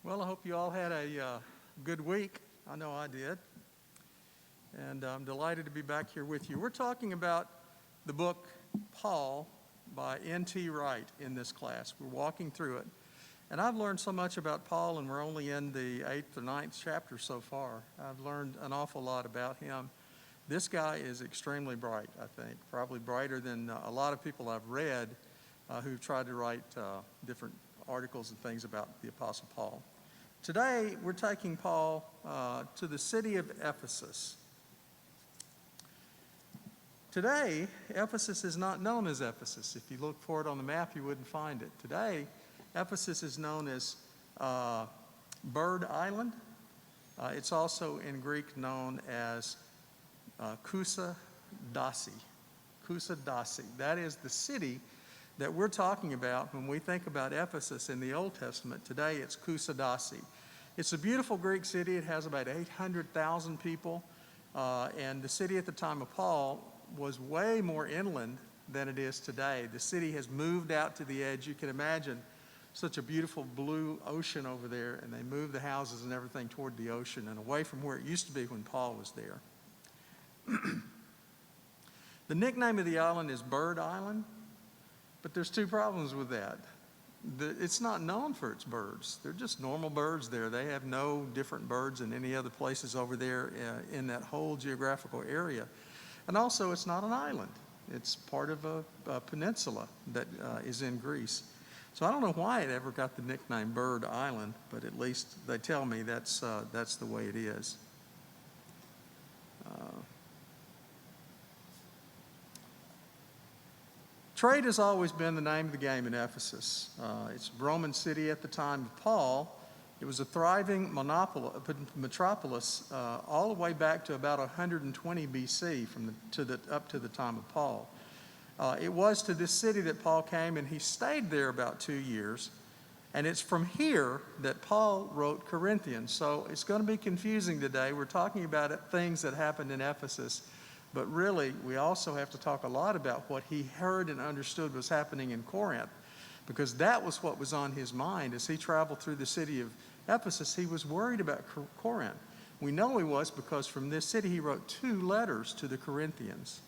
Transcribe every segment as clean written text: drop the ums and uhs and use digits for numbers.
Well, I hope you all had a good week. I know I did. And I'm delighted to be back here with you. We're talking about the book Paul by N.T. Wright in this class. We're walking through it. And I've learned so much about Paul, and we're only in the 8th or 9th chapter so far. I've learned an awful lot about him. This guy is extremely bright, I think, probably brighter than a lot of people I've read who've tried to write different articles and things about the Apostle Paul. Today, we're taking Paul to the city of Ephesus. Today, Ephesus is not known as Ephesus. If you look for it on the map, you wouldn't find it. Today, Ephesus is known as Bird Island. It's also in Greek known as Kousa Dasi. Kousa Dasi. That is the city that we're talking about when we think about Ephesus in the Old Testament. Today it's Kousa Dasi. It's a beautiful Greek city. It has about 800,000 people. And the city at the time of Paul was way more inland than it is today. The city has moved out to the edge. You can imagine such a beautiful blue ocean over there, and they moved the houses and everything toward the ocean and away from where it used to be when Paul was there. The nickname of the island is Bird Island. But there's two problems with that. It's not known for its birds. They're just normal birds there. They have no different birds than any other places over there in that whole geographical area. And also, it's not an island. It's part of a peninsula that is in Greece. So I don't know why it ever got the nickname Bird Island, but at least they tell me that's the way it is. Trade has always been the name of the game in Ephesus. It's a Roman city at the time of Paul. It was a thriving metropolis all the way back to about 120 BC up to the time of Paul. It was to this city that Paul came, and he stayed there about 2 years. And it's from here that Paul wrote Corinthians. So it's going to be confusing today. We're talking about things that happened in Ephesus. But really, we also have to talk a lot about what he heard and understood was happening in Corinth, because that was what was on his mind. As he traveled through the city of Ephesus, he was worried about Corinth. We know he was because from this city he wrote 2 letters to the Corinthians.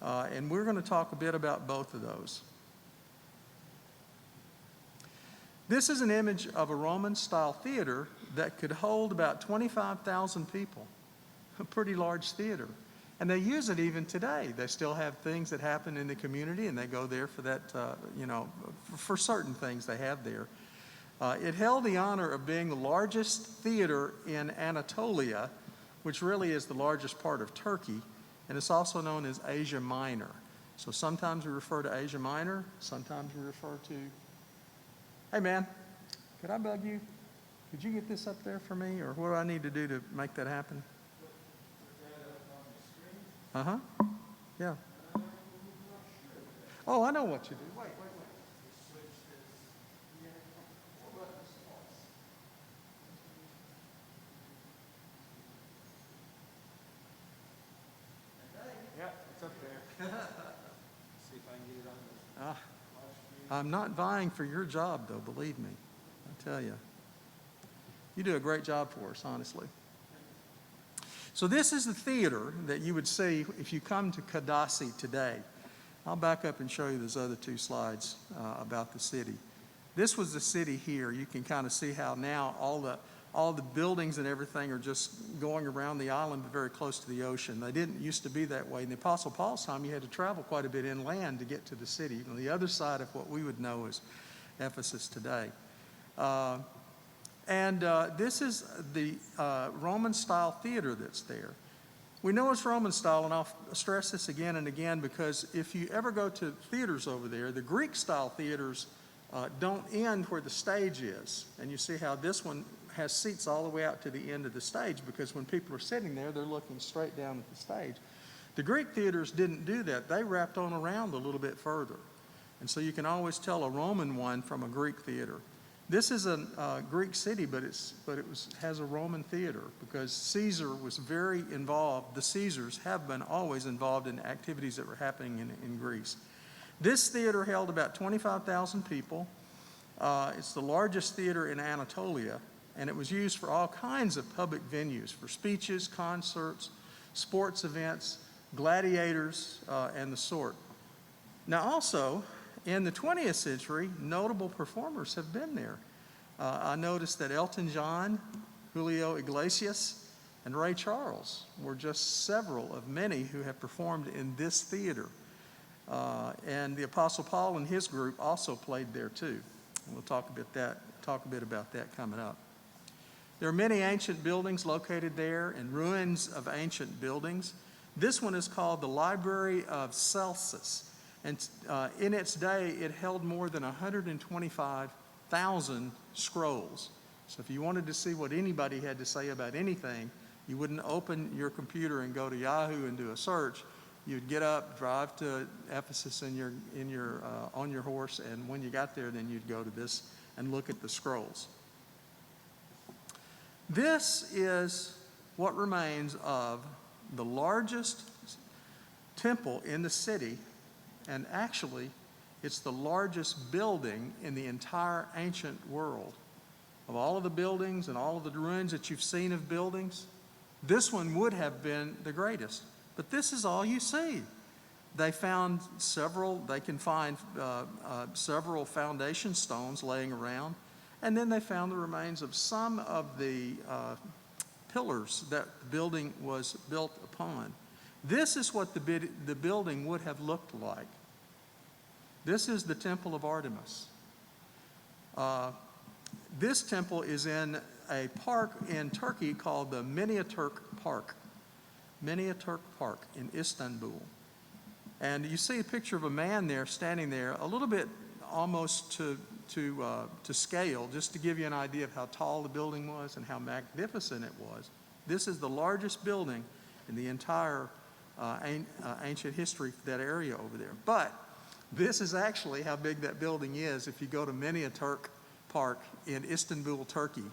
And we're going to talk a bit about both of those. This is an image of a Roman-style theater that could hold about 25,000 people, a pretty large theater. And they use it even today. They still have things that happen in the community, and they go there for that, for certain things they have there. It held the honor of being the largest theater in Anatolia, which really is the largest part of Turkey, and it's also known as Asia Minor. So sometimes we refer to Asia Minor, sometimes we refer to, hey man, could I bug you? Could you get this up there for me, or what do I need to do to make that happen? Uh-huh. Yeah. Oh, I know what you do. Wait. Yeah, it's up there. See if I can get it on the I'm not vying for your job, though, believe me. I tell you. You do a great job for us, honestly. So this is the theater that you would see if you come to Kadasi today. I'll back up and show you those other 2 slides about the city. This was the city here. You can kind of see how now all the buildings and everything are just going around the island, but very close to the ocean. They didn't used to be that way. In the Apostle Paul's time, you had to travel quite a bit inland to get to the city, on the other side of what we would know as Ephesus today. This is the Roman-style theater that's there. We know it's Roman-style, and I'll stress this again and again, because if you ever go to theaters over there, the Greek-style theaters don't end where the stage is. And you see how this one has seats all the way out to the end of the stage, because when people are sitting there, they're looking straight down at the stage. The Greek theaters didn't do that. They wrapped on around a little bit further. And so you can always tell a Roman one from a Greek theater. This is a Greek city, but it has a Roman theater, because Caesar was very involved. The Caesars have been always involved in activities that were happening in Greece. This theater held about 25,000 people. It's the largest theater in Anatolia, and it was used for all kinds of public venues, for speeches, concerts, sports events, gladiators, and the sort. Now also, in the 20th century, notable performers have been there. I noticed that Elton John, Julio Iglesias, and Ray Charles were just several of many who have performed in this theater. And the Apostle Paul and his group also played there too. We'll talk a bit about that coming up. There are many ancient buildings located there and ruins of ancient buildings. This one is called the Library of Celsus. And in its day, it held more than 125,000 scrolls. So if you wanted to see what anybody had to say about anything, you wouldn't open your computer and go to Yahoo and do a search. You'd get up, drive to Ephesus on your horse, and when you got there, then you'd go to this and look at the scrolls. This is what remains of the largest temple in the city, and actually, it's the largest building in the entire ancient world. Of all of the buildings and all of the ruins that you've seen of buildings, this one would have been the greatest. But this is all you see. They can find several foundation stones laying around, and then they found the remains of some of the pillars that the building was built upon. This is what the building would have looked like. This is the Temple of Artemis. This temple is in a park in Turkey called the Miniaturk Park. Miniaturk Park in Istanbul. And you see a picture of a man there standing there, a little bit almost to scale, just to give you an idea of how tall the building was and how magnificent it was. This is the largest building in the entire ancient history of that area over there. But this is actually how big that building is. If you go to Miniaturk Park in Istanbul, Turkey,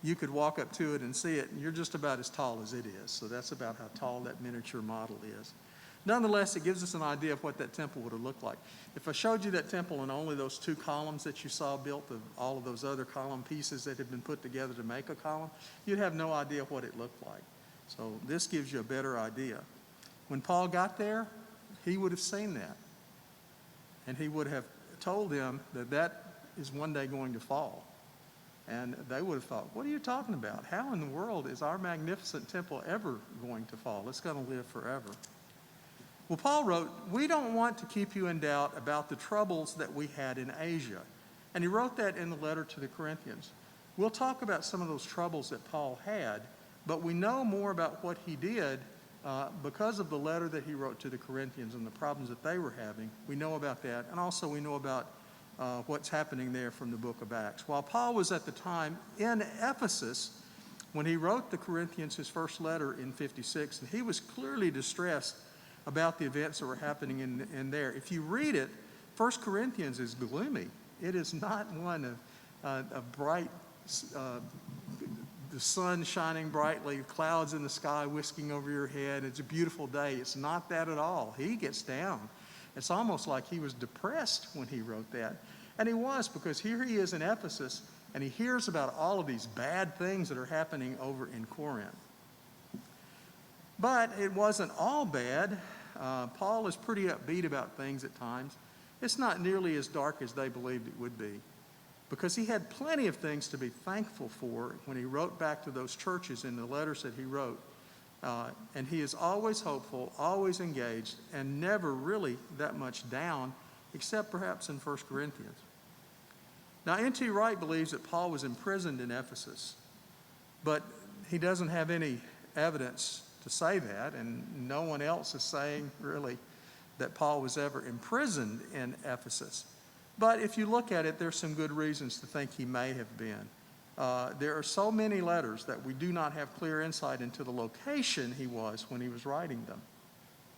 you could walk up to it and see it, and you're just about as tall as it is. So that's about how tall that miniature model is. Nonetheless, it gives us an idea of what that temple would have looked like. If I showed you that temple and only those two columns that you saw built of all of those other column pieces that had been put together to make a column, you'd have no idea what it looked like. So this gives you a better idea. When Paul got there, he would have seen that. And he would have told them that that is one day going to fall. And they would have thought, what are you talking about? How in the world is our magnificent temple ever going to fall? It's going to live forever. Well, Paul wrote, we don't want to keep you in doubt about the troubles that we had in Asia. And he wrote that in the letter to the Corinthians. We'll talk about some of those troubles that Paul had, but we know more about what he did because of the letter that he wrote to the Corinthians and the problems that they were having. We know about that, and also we know about what's happening there from the book of Acts. While Paul was at the time in Ephesus, when he wrote the Corinthians his first letter in 56, and he was clearly distressed about the events that were happening in there. If you read it, 1 Corinthians is gloomy. It is not one of bright, the sun shining brightly, clouds in the sky whisking over your head. It's a beautiful day. It's not that at all. He gets down. It's almost like he was depressed when he wrote that. And he was, because here he is in Ephesus, and he hears about all of these bad things that are happening over in Corinth. But it wasn't all bad. Paul is pretty upbeat about things at times. It's not nearly as dark as they believed it would be, because he had plenty of things to be thankful for when he wrote back to those churches in the letters that he wrote. And he is always hopeful, always engaged, and never really that much down, except perhaps in 1 Corinthians. Now, N.T. Wright believes that Paul was imprisoned in Ephesus, but he doesn't have any evidence to say that, and no one else is saying really that Paul was ever imprisoned in Ephesus. But if you look at it, there's some good reasons to think he may have been. There are so many letters that we do not have clear insight into the location he was when he was writing them.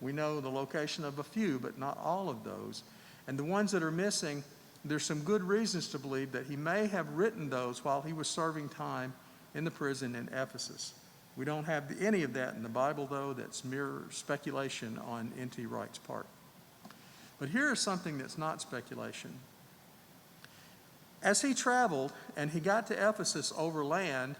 We know the location of a few, but not all of those. And the ones that are missing, there's some good reasons to believe that he may have written those while he was serving time in the prison in Ephesus. We don't have any of that in the Bible, though. That's mere speculation on N.T. Wright's part. But here is something that's not speculation. As he traveled and he got to Ephesus overland,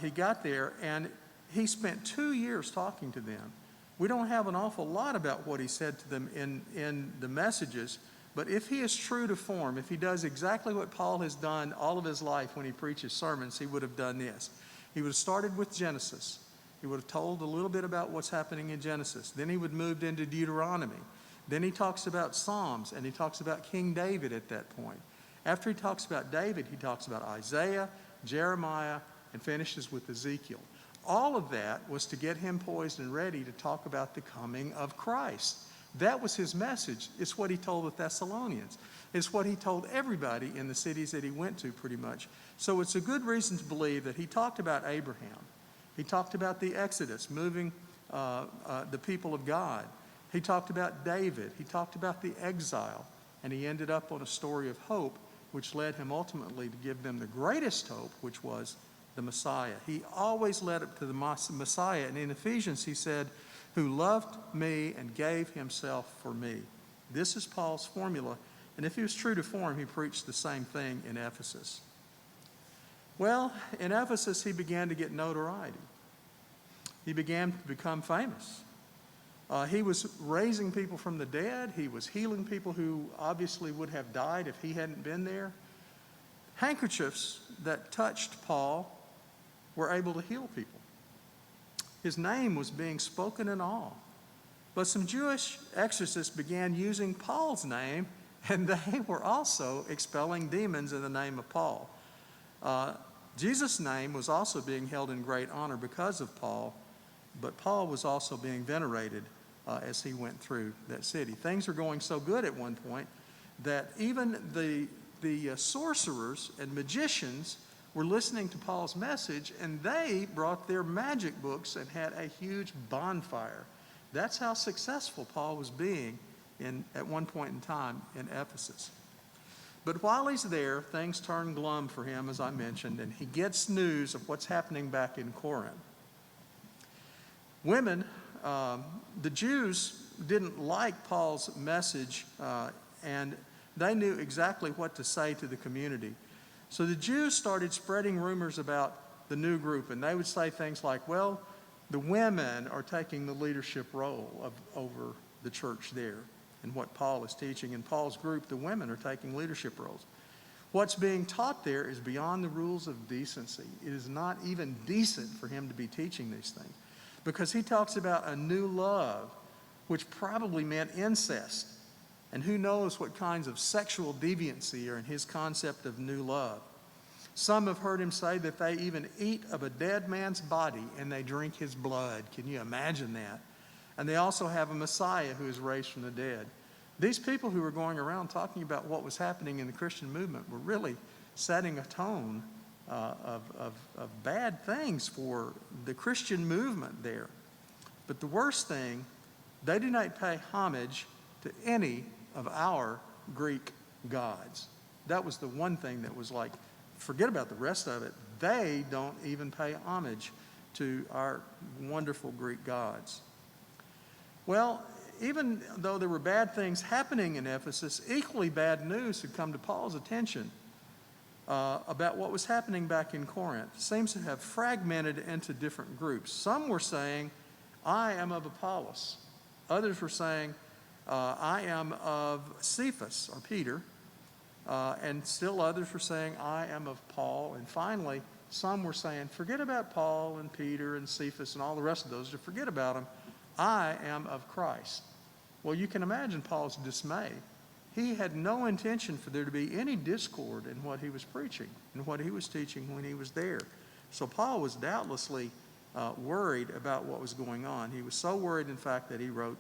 he got there and he spent 2 years talking to them. We don't have an awful lot about what he said to them in the messages, but if he is true to form, if he does exactly what Paul has done all of his life when he preaches sermons, he would have done this. He would have started with Genesis. He would have told a little bit about what's happening in Genesis. Then he would move into Deuteronomy. Then he talks about Psalms, and he talks about King David at that point. After he talks about David, he talks about Isaiah, Jeremiah, and finishes with Ezekiel. All of that was to get him poised and ready to talk about the coming of Christ. That was his message. It's what he told the Thessalonians. It's what he told everybody in the cities that he went to pretty much. So it's a good reason to believe that he talked about Abraham. He talked about the Exodus, moving the people of God. He talked about David. He talked about the exile. And he ended up on a story of hope, which led him ultimately to give them the greatest hope, which was the Messiah. He always led up to the Messiah. And in Ephesians, he said, who loved me and gave himself for me. This is Paul's formula. And if he was true to form, he preached the same thing in Ephesus. Well, in Ephesus, he began to get notoriety. He began to become famous. He was raising people from the dead. He was healing people who obviously would have died if he hadn't been there. Handkerchiefs that touched Paul were able to heal people. His name was being spoken in awe. But some Jewish exorcists began using Paul's name, and they were also expelling demons in the name of Paul. Jesus' name was also being held in great honor because of Paul, but Paul was also being venerated as he went through that city. Things were going so good at one point that even the sorcerers and magicians were listening to Paul's message, and they brought their magic books and had a huge bonfire. That's how successful Paul was being at one point in time in Ephesus. But while he's there, things turn glum for him, as I mentioned, and he gets news of what's happening back in Corinth. Women, the Jews didn't like Paul's message, and they knew exactly what to say to the community. So the Jews started spreading rumors about the new group, and they would say things like, well, the women are taking the leadership role over the church there and what Paul is teaching. In Paul's group, the women are taking leadership roles. What's being taught there is beyond the rules of decency. It is not even decent for him to be teaching these things, because he talks about a new love, which probably meant incest. And who knows what kinds of sexual deviancy are in his concept of new love. Some have heard him say that they even eat of a dead man's body and they drink his blood. Can you imagine that? And they also have a Messiah who is raised from the dead. These people who were going around talking about what was happening in the Christian movement were really setting a tone of bad things for the Christian movement there. But the worst thing, they do not pay homage to any of our Greek gods. That was the one thing that was like, forget about the rest of it. They don't even pay homage to our wonderful Greek gods. Well, even though there were bad things happening in Ephesus, equally bad news had come to Paul's attention about what was happening back in Corinth. It seems to have fragmented into different groups. Some were saying, I am of Apollos. Others were saying, I am of Cephas, or Peter. And still others were saying, I am of Paul. And finally, some were saying, forget about Paul and Peter and Cephas and all the rest of those. Just forget about them. I am of Christ. Well, you can imagine Paul's dismay. He had no intention for there to be any discord in what he was preaching and what he was teaching when he was there. So Paul was doubtlessly worried about what was going on. He was so worried, in fact, that he wrote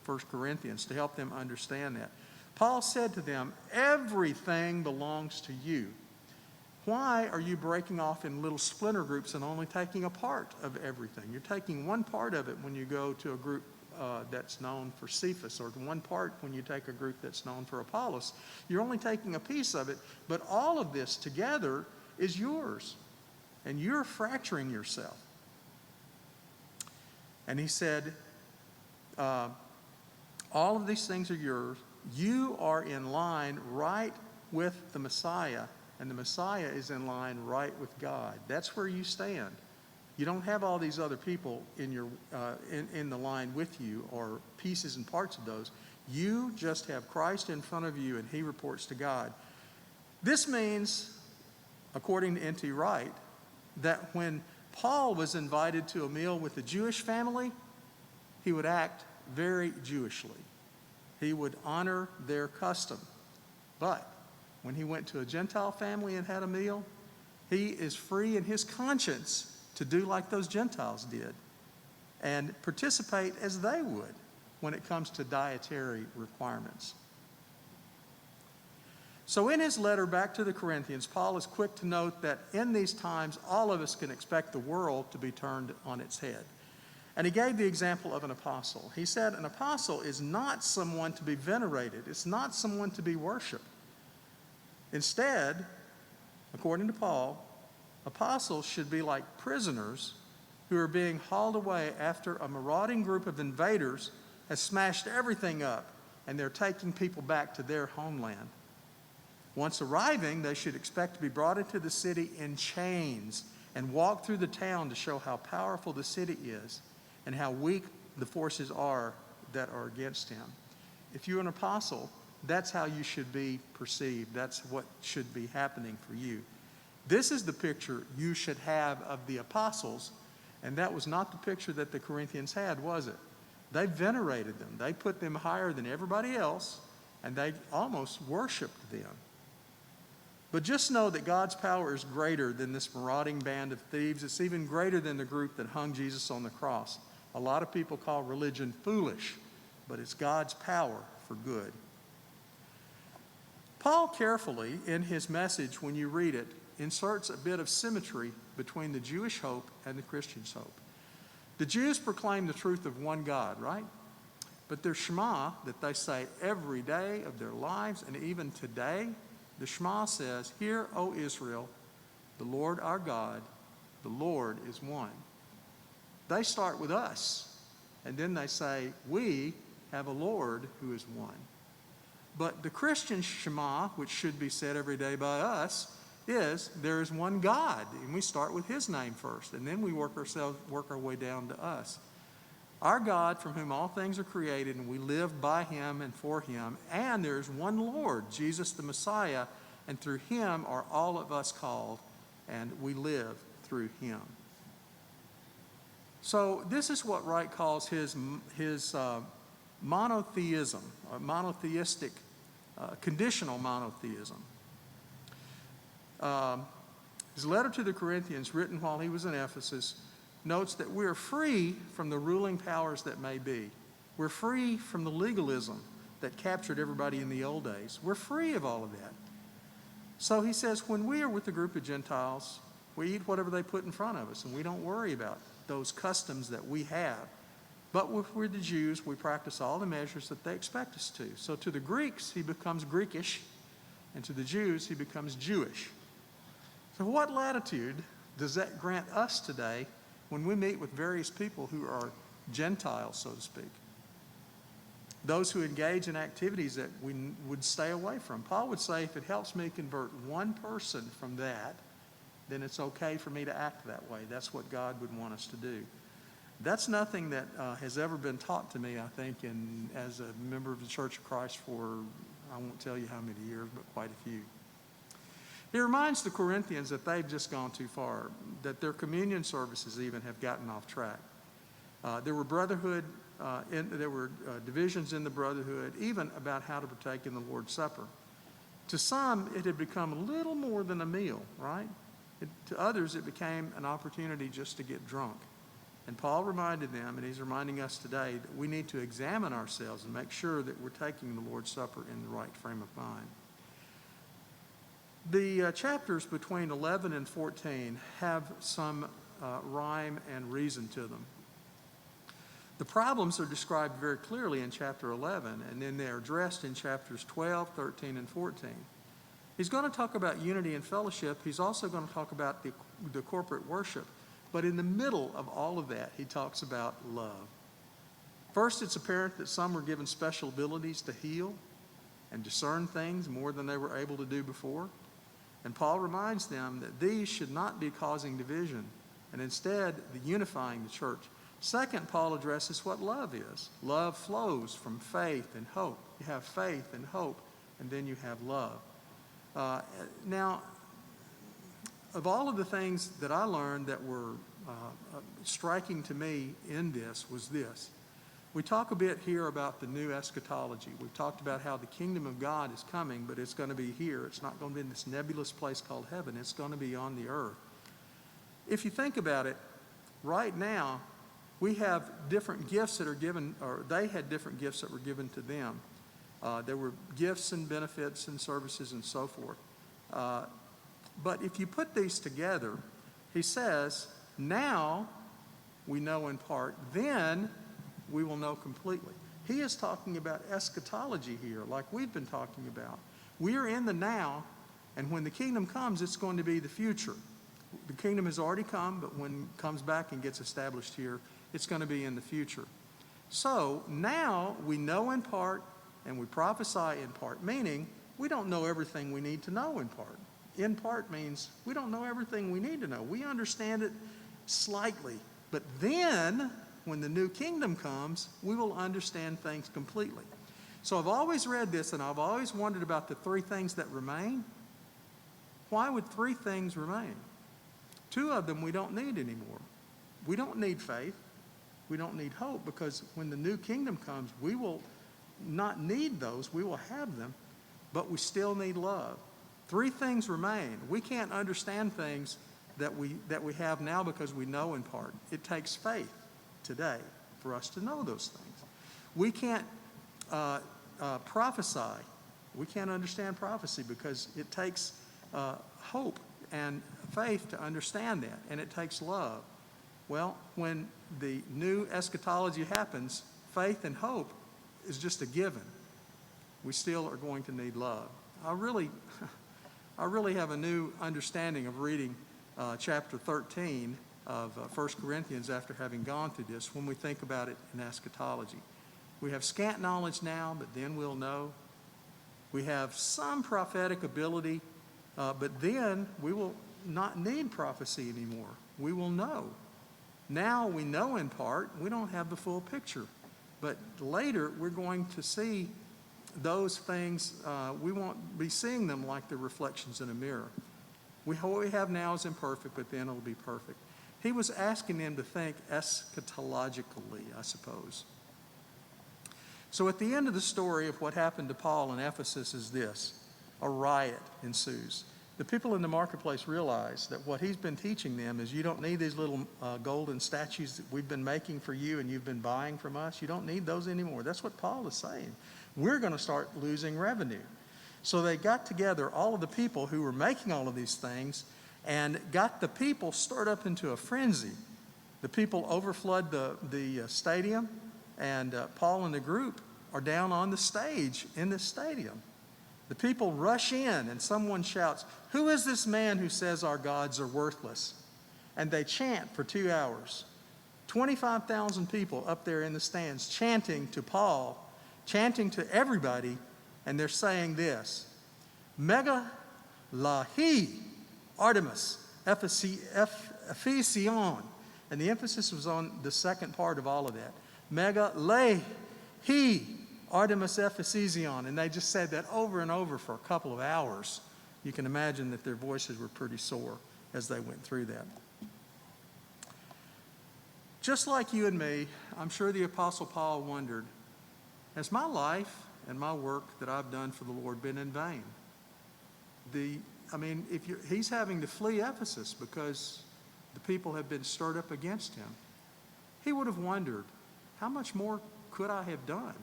1 Corinthians to help them understand that. Paul said to them, everything belongs to you. Why are you breaking off in little splinter groups and only taking a part of everything? You're taking one part of it when you go to a group that's known for Cephas, or one part when you take a group that's known for Apollos. You're only taking a piece of it, but all of this together is yours, and you're fracturing yourself. And he said, all of these things are yours. You are in line right with the Messiah, and the Messiah is in line right with God. That's where you stand. You don't have all these other people in the line with you, or pieces and parts of those. You just have Christ in front of you, and he reports to God. This means, according to N.T. Wright, that when Paul was invited to a meal with a Jewish family, he would act very Jewishly. He would honor their custom. But when he went to a Gentile family and had a meal, he is free in his conscience to do like those Gentiles did and participate as they would when it comes to dietary requirements. So in his letter back to the Corinthians, Paul is quick to note that in these times, all of us can expect the world to be turned on its head. And he gave the example of an apostle. He said an apostle is not someone to be venerated. It's not someone to be worshiped. Instead, according to Paul, apostles should be like prisoners who are being hauled away after a marauding group of invaders has smashed everything up and they're taking people back to their homeland. Once arriving, they should expect to be brought into the city in chains and walk through the town to show how powerful the city is and how weak the forces are that are against him. If you're an apostle, that's how you should be perceived. That's what should be happening for you. This is the picture you should have of the apostles, and that was not the picture that the Corinthians had, was it? They venerated them. They put them higher than everybody else, and they almost worshiped them. But just know that God's power is greater than this marauding band of thieves. It's even greater than the group that hung Jesus on the cross. A lot of people call religion foolish, but it's God's power for good. Paul carefully, in his message, when you read it, inserts a bit of symmetry between the Jewish hope and the Christian's hope. The Jews proclaim the truth of one God, right? But their Shema that they say every day of their lives, and even today, the Shema says, "Hear, O Israel, the Lord our God, the Lord is one." They start with us, and then they say, we have a Lord who is one. But the Christian Shema, which should be said every day by us, is there is one God, and we start with his name first, and then we work our way down to us. Our God, from whom all things are created, and we live by him and for him, and there's one Lord, Jesus the Messiah, and through him are all of us called, and we live through him. So this is what Wright calls his monotheism, or monotheistic, conditional monotheism. His letter to the Corinthians, written while he was in Ephesus, notes that we are free from the ruling powers that may be. We're free from the legalism that captured everybody in the old days. We're free of all of that. So he says, when we are with a group of Gentiles, we eat whatever they put in front of us, and we don't worry about those customs that we have. But if we're the Jews, we practice all the measures that they expect us to. So to the Greeks, he becomes Greekish, and to the Jews, he becomes Jewish. So what latitude does that grant us today when we meet with various people who are Gentiles, so to speak? Those who engage in activities that we would stay away from. Paul would say, if it helps me convert one person from that, then it's okay for me to act that way. That's what God would want us to do. That's nothing that has ever been taught to me, I think, as a member of the Church of Christ for, I won't tell you how many years, but quite a few. He reminds the Corinthians that they've just gone too far, that their communion services even have gotten off track. There were divisions in the brotherhood, even about how to partake in the Lord's Supper. To some, it had become a little more than a meal, right? To others, it became an opportunity just to get drunk. And Paul reminded them, and he's reminding us today, that we need to examine ourselves and make sure that we're taking the Lord's Supper in the right frame of mind. The chapters between 11 and 14 have some rhyme and reason to them. The problems are described very clearly in chapter 11, and then they're addressed in chapters 12, 13, and 14. He's going to talk about unity and fellowship. He's also going to talk about the corporate worship. But in the middle of all of that, he talks about love. First, it's apparent that some were given special abilities to heal and discern things more than they were able to do before. And Paul reminds them that these should not be causing division, and instead unifying the church. Second, Paul addresses what love is. Love flows from faith and hope. You have faith and hope, and then you have love. Now, of all of the things that I learned that were striking to me in this was this. We talk a bit here about the new eschatology. We've talked about how the kingdom of God is coming, but it's going to be here. It's not going to be in this nebulous place called heaven. It's going to be on the earth. If you think about it, right now, we have different gifts that are given, or they had different gifts that were given to them. There were gifts and benefits and services and so forth. But if you put these together, he says, now we know in part, then we will know completely. He is talking about eschatology here, like we've been talking about. We are in the now, and when the kingdom comes, it's going to be the future. The kingdom has already come, but when it comes back and gets established here, it's going to be in the future. So now we know in part, and we prophesy in part, meaning we don't know everything we need to know in part. In part means we don't know everything we need to know. We understand it slightly. But then, when the new kingdom comes, we will understand things completely. So I've always read this, and I've always wondered about the three things that remain. Why would three things remain? Two of them we don't need anymore. We don't need faith. We don't need hope, because when the new kingdom comes, we will not need those. We will have them, but we still need love. Three things remain. We can't understand things that we have now because we know in part. It takes faith today for us to know those things. We can't prophesy. We can't understand prophecy because it takes hope and faith to understand that, and it takes love. Well, when the new eschatology happens, faith and hope is just a given. We still are going to need love. I really have a new understanding of reading chapter 13 of 1 Corinthians after having gone through this when we think about it in eschatology. We have scant knowledge now, but then we'll know. We have some prophetic ability, but then we will not need prophecy anymore. We will know. Now we know in part. We don't have the full picture. But later we're going to see those things. We won't be seeing them like the reflections in a mirror. What we have now is imperfect, but then it'll be perfect. He was asking them to think eschatologically, I suppose. So at the end of the story of what happened to Paul in Ephesus is this: a riot ensues. The people in the marketplace realize that what he's been teaching them is you don't need these little golden statues that we've been making for you and you've been buying from us. You don't need those anymore. That's what Paul is saying. We're going to start losing revenue. So they got together all of the people who were making all of these things and got the people stirred up into a frenzy. The people overflood the stadium, and Paul and the group are down on the stage in this stadium. The people rush in, and someone shouts, "Who is this man who says our gods are worthless?" And they chant for 2 hours. 25,000 people up there in the stands chanting to Paul, chanting to everybody, and they're saying this: Mega lahi Artemis Ephesion. And the emphasis was on the second part of all of that. Mega lahi Artemis Ephesion. And they just said that over and over for a couple of hours. You can imagine that their voices were pretty sore as they went through that. Just like you and me, I'm sure the Apostle Paul wondered, has my life and my work that I've done for the Lord been in vain? He's having to flee Ephesus because the people have been stirred up against him. He would have wondered, how much more could I have done?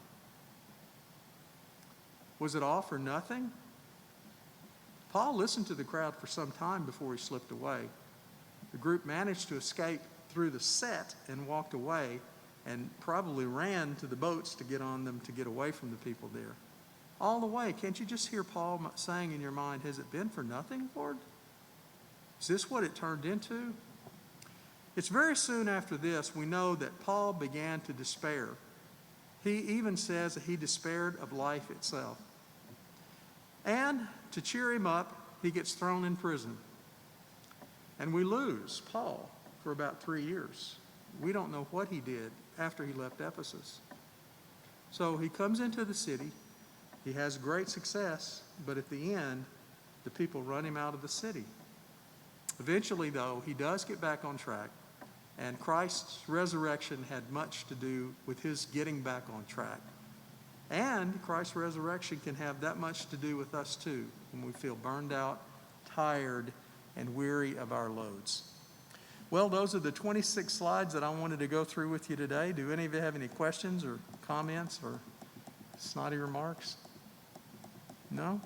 Was it all for nothing? Paul listened to the crowd for some time before he slipped away. The group managed to escape through the set and walked away, and probably ran to the boats to get on them to get away from the people there. All the way, can't you just hear Paul saying in your mind, has it been for nothing, Lord? Is this what it turned into? It's very soon after this we know that Paul began to despair. He even says that he despaired of life itself. And to cheer him up, he gets thrown in prison. And we lose Paul for about 3 years. We don't know what he did after he left Ephesus. So he comes into the city. He has great success, but at the end, the people run him out of the city. Eventually, though, he does get back on track, and Christ's resurrection had much to do with his getting back on track. And Christ's resurrection can have that much to do with us too, when we feel burned out, tired, and weary of our loads. Well, those are the 26 slides that I wanted to go through with you today. Do any of you have any questions or comments or snotty remarks? No?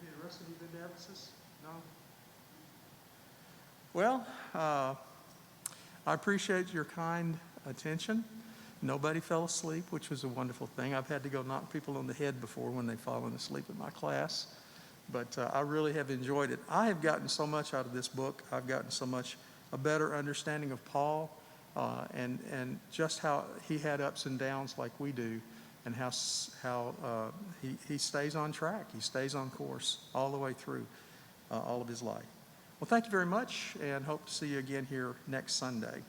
Any of the rest of you been to Ephesus? No? Well, I appreciate your kind attention. Nobody fell asleep, which was a wonderful thing. I've had to go knock people on the head before when they've fallen asleep in my class, but I really have enjoyed it. I have gotten so much out of this book. I've gotten so much a better understanding of Paul and just how he had ups and downs like we do, and how he stays on track. He stays on course all the way through all of his life. Well, thank you very much, and hope to see you again here next Sunday.